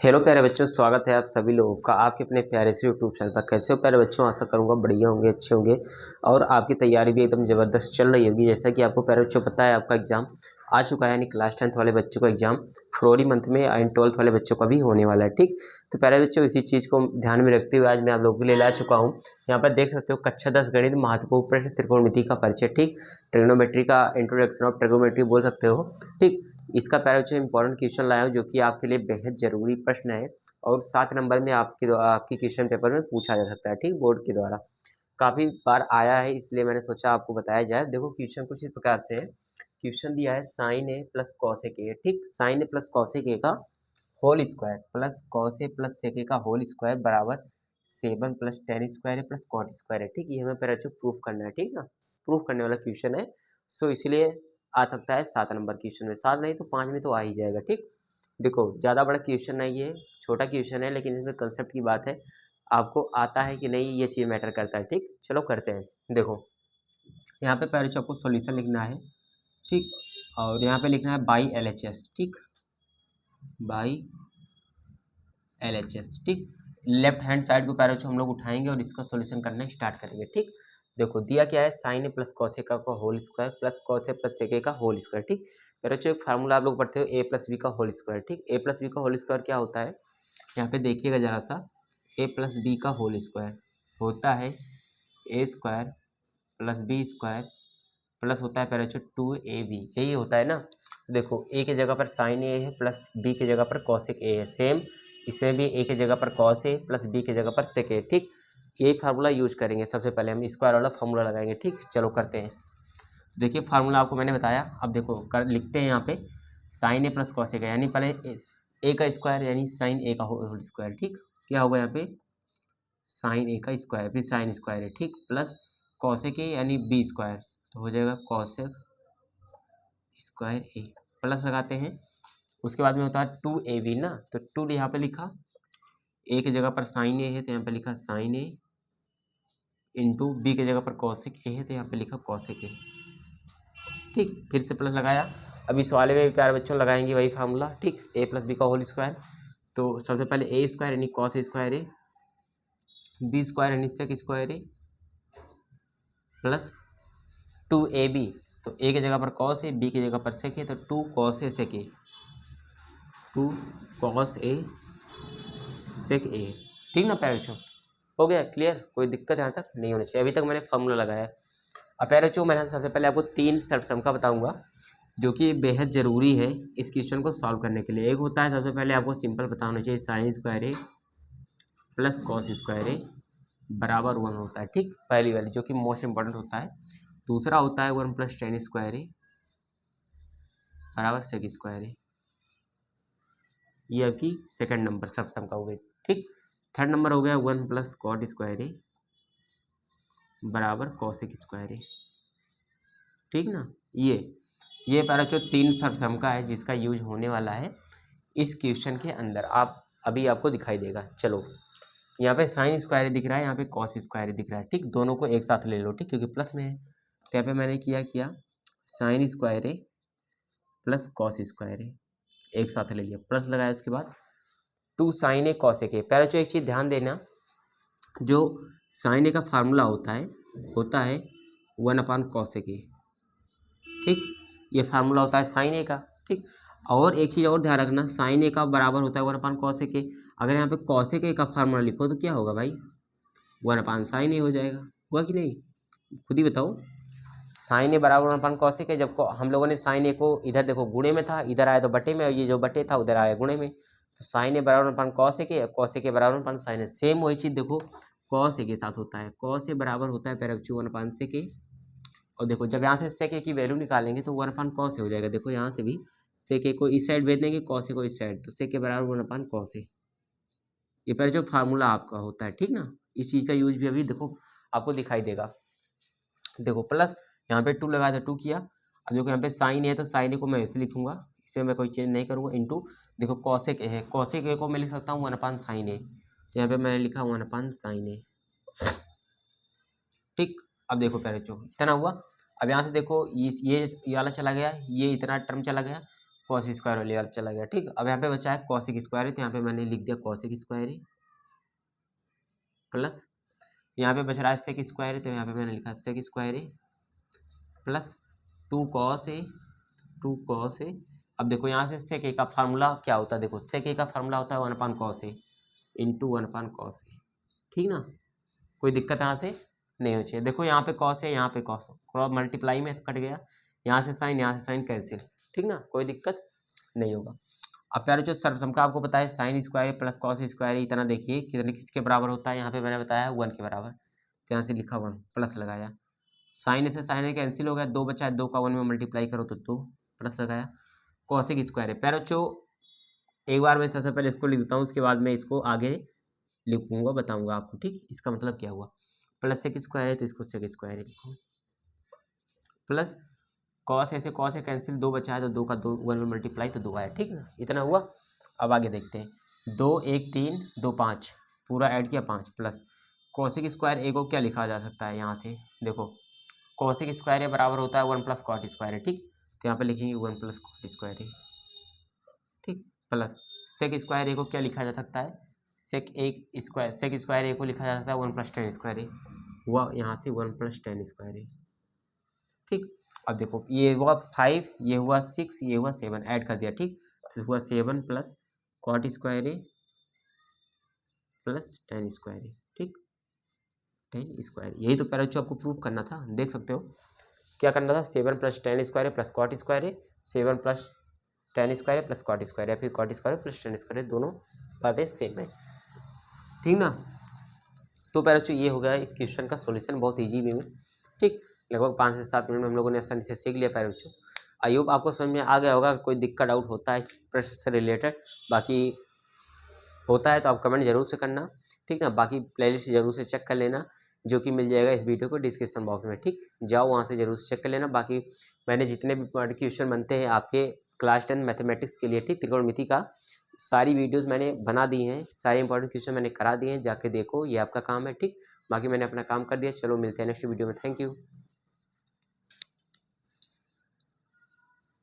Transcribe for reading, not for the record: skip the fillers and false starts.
Hello प्यारे बच्चों, स्वागत है आप सभी लोगों का आपके अपने प्यारे से यूट्यूब चैनल पर। कैसे हो प्यारे बच्चों? आशा करूंगा बढ़िया होंगे, अच्छे होंगे और आपकी तैयारी भी एकदम ज़बरदस्त चल रही होगी। जैसा कि आपको प्यारे बच्चों पता है, आपका एग्जाम आ चुका है, यानी क्लास 10th वाले बच्चों का एग्जाम फरवरी मंथ में एंड 12th वाले बच्चों का भी होने वाला है। ठीक, तो प्यारे बच्चों इसी चीज़ को ध्यान में रखते हुए आज मैं आप लोगों के लिए ला चुका हूँ। यहाँ पर देख सकते हो कक्षा 10 गणित महत्वपूर्ण प्रश्न त्रिकोणमिति का परिचय। ठीक, ट्रिग्नोमेट्री का इंट्रोडक्शन ऑफ ट्रिग्नोमेट्री बोल सकते हो। ठीक, इसका प्यारे बच्चों इंपॉर्टेंट क्वेश्चन लाया हूँ जो कि आपके लिए बेहद जरूरी प्रश्न है और 7 नंबर में आपकी क्वेश्चन पेपर में पूछा जा सकता है। ठीक, बोर्ड के द्वारा काफ़ी बार आया है, इसलिए मैंने सोचा आपको बताया जाए। देखो क्वेश्चन कुछ इस प्रकार से है। क्वेश्चन दिया है sign A plus cos A के। ठीक, sign A plus cos A के का whole square plus cos A plus sec ए का होल स्क्वायर बराबर 7 प्लस टेन स्क्वायर है प्लस कॉट स्क्वायर है। ठीक, ये हमें पहले प्रूफ करना है। ठीक ना, प्रूफ करने वाला क्वेश्चन है, सो इसलिए आ सकता है 7 नंबर क्वेश्चन में। 7 नहीं तो 5 में तो आ ही जाएगा। ठीक, देखो ज़्यादा बड़ा क्वेश्चन नहीं है, छोटा क्वेश्चन है, लेकिन इसमें कंसेप्ट की बात है, आपको आता है कि नहीं ये चीज़ मैटर करता है। ठीक, चलो करते हैं। देखो यहाँ पे पहले आपको सॉल्यूशन लिखना है। ठीक, और यहाँ पे लिखना है बाई LHS। ठीक, बाई LHS। ठीक, लेफ्ट हैंड साइड को पैरों हम लोग उठाएंगे और इसका सॉल्यूशन करना स्टार्ट करेंगे। ठीक, देखो दिया क्या है, साइन ए प्लस कॉसेका का whole square plus cos A plus सेके का होल स्क्वायर। ठीक, पैरों एक फार्मूला आप लोग पढ़ते हो ए प्लस बी का होल स्क्वायर। ठीक, ए प्लस बी का होल स्क्वायर क्या होता है, यहाँ पे देखिएगा जरा सा। ए प्लस बी का होल स्क्वायर होता है a square plus b square plus होता है पहले 2ab, यही होता है ना। देखो ए की जगह पर साइन ए है प्लस बी की जगह पर कॉसेक ए है, सेम इसमें भी ए की जगह पर कॉस ए प्लस बी की जगह पर सेक ए। ठीक, यही फार्मूला यूज करेंगे। सबसे पहले हम स्क्वायर वाला फार्मूला लगाएंगे। ठीक, चलो करते हैं। देखिए फार्मूला आपको मैंने बताया, अब देखो कर लिखते हैं यहाँ पे साइन ए प्लस कॉसेक, यानी पहले ए का स्क्वायर यानी साइन ए का होल स्क्वायर। ठीक, क्या होगा यहाँ पे साइन ए का स्क्वायर फिर साइन स्क्वायर है। ठीक, प्लस कॉसेक ए यानी बी स्क्वायर, तो हो जाएगा कॉसेक स्क्वायर ए, प्लस लगाते हैं। उसके बाद में होता है 2ab ना, तो 2 यहाँ पे लिखा, ए की जगह पर साइन ए है तो यहाँ पे लिखा साइन ए, इंटू बी की जगह पर कॉसेक ए है तो यहाँ पे लिखा कॉसेक ए। ठीक, फिर से प्लस लगाया। अब इस वाले में भी प्यारे बच्चों लगाएंगे वही फार्मूला। ठीक, ए प्लस बी का होल स्क्वायर, तो सबसे पहले ए स्क्वायर यानी कॉस स्क्वायर ए, बी स्क्वायर यानी sec square A plus 2ab, तो ए की जगह पर कॉस ए, बी की जगह पर सेक ए, तो 2 cos A sec A, 2 cos A सेक ए। ठीक ना प्यारे बच्चों, हो गया क्लियर? कोई दिक्कत यहाँ तक नहीं होनी चाहिए। अभी तक मैंने फार्मूला लगाया। अब प्यारे बच्चों मैंने सबसे पहले आपको 3 सर्वसम का बताऊंगा जो कि बेहद ज़रूरी है इस क्वेश्चन को सॉल्व करने के लिए। एक होता है, सबसे पहले आपको सिंपल पता होना चाहिए, sine square A plus cos square ए बराबर 1 होता है। ठीक, पहली वाली जो कि मोस्ट इंपॉर्टेंट होता है। दूसरा होता है 1 प्लस टेन स्क्वायर ए बराबर सेक स्क्वायर ए, ये आपकी सेकंड नंबर सर्वसम का हो गई। ठीक, थर्ड नंबर हो गया 1 प्लस कॉट स्क्वायर ए बराबर कॉसेक स्क्वायर ए। ठीक ना, ये पैरा जो 3 सर्वसम का है जिसका यूज होने वाला है इस क्वेश्चन के अंदर, आप अभी आपको दिखाई देगा। चलो यहाँ पे साइन स्क्वायर दिख रहा है, यहाँ पे कॉस स्क्वायर दिख रहा है। ठीक, दोनों को एक साथ ले लो। ठीक, क्योंकि प्लस में है, तो यहाँ पे मैंने किया sine square A plus cos square ए एक साथ ले लिया, प्लस लगाया। उसके बाद 2 साइन ए कॉसेक ए। पहले जो एक चीज़ ध्यान देना, जो साइन ए का फार्मूला होता है 1 कॉसेक ए। ठीक, ये फार्मूला होता है साइन ए का। ठीक, और एक चीज़ और ध्यान रखना, साइन ए का बराबर होता है 1/cos ए। अगर यहाँ पे cos ए का फार्मूला लिखो तो क्या होगा भाई, 1/sin ए हो जाएगा। हुआ कि नहीं, खुद ही बताओ। साइन ए बराबर 1/cos ए, जब हम लोगों ने साइन ए को इधर देखो गुणे में था, इधर आया तो बटे में, और ये जो बटे था उधर आया गुणे में, तो साइन ए बराबर 1/cos ए, cos ए के बराबर 1/sin ए। सेम वही चीज़ देखो cos ए के साथ होता है, cos ए बराबर होता है पैरेक्चू 1/sec ए। और देखो जब यहाँ से सेक ए की वैल्यू निकालेंगे तो 1/cos ए हो जाएगा। देखो यहाँ से भी सेक ए को इस साइड भेज देंगे, cos ए को इस साइड, तो सेक ए बराबर 1/cos ए। ये पहले जो फार्मूला आपका होता है। ठीक ना, इस चीज़ का यूज भी अभी देखो आपको दिखाई देगा। देखो प्लस यहाँ पे 2 लगाया था, 2 किया। अब देखो यहाँ पे साइन है तो साइन ए को मैं ऐसे लिखूंगा, इसमें मैं कोई चेंज नहीं करूँगा, इंटू देखो कॉसेक ए है, कॉसेक ए को मैं लिख सकता हूँ 1/sin ए, तो यहाँ पे मैंने लिखा 1/sin ए। ठीक, अब देखो पहले जो इतना हुआ। अब यहाँ से देखो ये वाला चला गया, ये इतना टर्म चला गया, कॉस स्क्वायर वाली वाला चला गया। ठीक, अब यहाँ पे बचा है कॉसिक स्क्वायर है, तो यहाँ पे मैंने लिख दिया कॉसिक स्क्वायर है, प्लस यहाँ पे बच रहा है सेक स्क्वायर है, तो यहाँ पे मैंने लिखा सेक स्क्वायर है, प्लस 2 कॉस है, 2 कॉस है। अब देखो यहाँ से सेक ए का फार्मूला क्या होता है, देखो सेक ए का फार्मूला होता है 1/cos ए इंटू 1/cos ए। ठीक ना, कोई दिक्कत यहाँ से नहीं होनी चाहिए। देखो यहाँ पे कॉस है, यहाँ पे कॉस, क्रॉस मल्टीप्लाई में कट गया, यहाँ से साइन कैंसिल। ठीक ना, कोई दिक्कत नहीं होगा। अब प्यारे जो सर्वसम आपको पता है sine square plus cos square, इतना देखिए कितने किसके बराबर होता है, यहाँ पे मैंने बताया 1 के बराबर, तो यहाँ से लिखा 1 प्लस लगाया, साइन से साइन कैंसिल हो गया, 2 बचा है, 2 का 1 में मल्टीप्लाई करो तो 2 प्लस लगाया, कॉसिक स्क्वायर है। प्यारे बच्चों एक बार मैं सबसे पहले इसको लिख देता हूँ, उसके बाद मैं इसको आगे लिखूंगा, बताऊंगा आपको। ठीक, इसका मतलब क्या हुआ, प्लस सेक स्क्वायर है तो इसको सेक स्क्वायर ही लिखो, प्लस कॉस ऐसे कॉस है कैंसिल, 2 बचा है तो 2 का 2 1 में मल्टीप्लाई तो 2 आया। ठीक ना, इतना हुआ। अब आगे देखते हैं, 2 1 3 2 5 पूरा ऐड किया 5 प्लस कॉसिक स्क्वायर ए को क्या लिखा जा सकता है, यहाँ से देखो कॉसिक स्क्वायर ए बराबर होता है 1 प्लस कॉट स्क्वायर है। ठीक, तो यहाँ पे लिखेंगे 1 प्लस कॉट स्क्वायर ए। ठीक, प्लस सेक स्क्वायर ए को क्या लिखा जा सकता है, सेक स्क्वायर ए को लिखा जा सकता है 1 प्लस टेन स्क्वायर ए, हुआ यहाँ से 1 प्लस टेन स्क्वायर ए। ठीक, अब देखो ये हुआ 5, ये हुआ 6, ये हुआ 7, ऐड कर दिया। ठीक, तो हुआ 7 plus cot square A plus tan square ए। ठीक, टेन स्क्वायर, यही तो पहले जो आपको प्रूफ करना था, देख सकते हो क्या करना था, 7 plus tan square A plus cot square A, 7 plus tan square A plus cot square या फिर cot square plus tan square, दोनों बातें सेम है। ठीक ना, तो पहले ये हो गया इस क्वेश्चन का सॉल्यूशन, बहुत इजी वे में। ठीक, लगभग 5 से 7 मिनट में हम लोगों ने आसानी से सीख लिया पैर बच्चों। आई होप आपको समझ में आ गया होगा। कोई दिक्कत डाउट होता है प्रश्न से रिलेटेड, बाकी होता है तो आप कमेंट जरूर से करना। ठीक ना, बाकी प्लेलिस्ट जरूर से चेक कर लेना, जो कि मिल जाएगा इस वीडियो को डिस्क्रिप्शन बॉक्स में। ठीक, जाओ वहाँ से जरूर से चेक कर लेना। बाकी मैंने जितने भी क्वेश्चन बनते हैं आपके क्लास 10 मैथमेटिक्स के लिए, ठीक, त्रिकोणमिति का सारी वीडियोस मैंने बना दी हैं, सारे इंपॉर्टेंट क्वेश्चन मैंने करा दिए हैं, जाके देखो, ये आपका काम है। ठीक, बाकी मैंने अपना काम कर दिया। चलो मिलते हैं नेक्स्ट वीडियो में, थैंक यू।